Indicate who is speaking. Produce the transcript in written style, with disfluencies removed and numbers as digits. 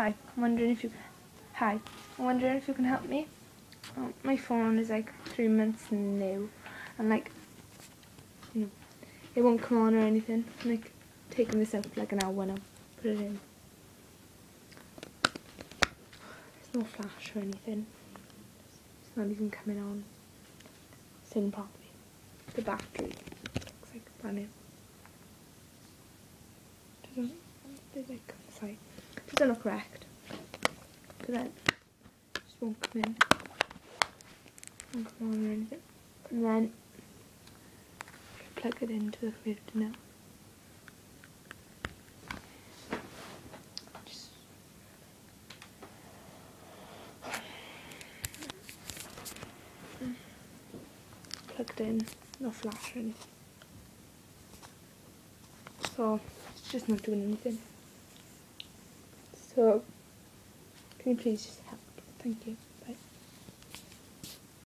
Speaker 1: Hi, I'm wondering if you can help me. My phone is like 3 months new, and like, you know, it won't come on or anything. I'm like taking this out for like an hour now. Put it in. There's no flash or anything. It's not even coming on. It's in properly. The battery looks like brand new. Doesn't look wrecked. But then it just won't come in. Won't come on or anything. And then plug it into the computer now. Just plugged in, no flash or anything. So it's just not doing anything. So can you please just help? Thank you.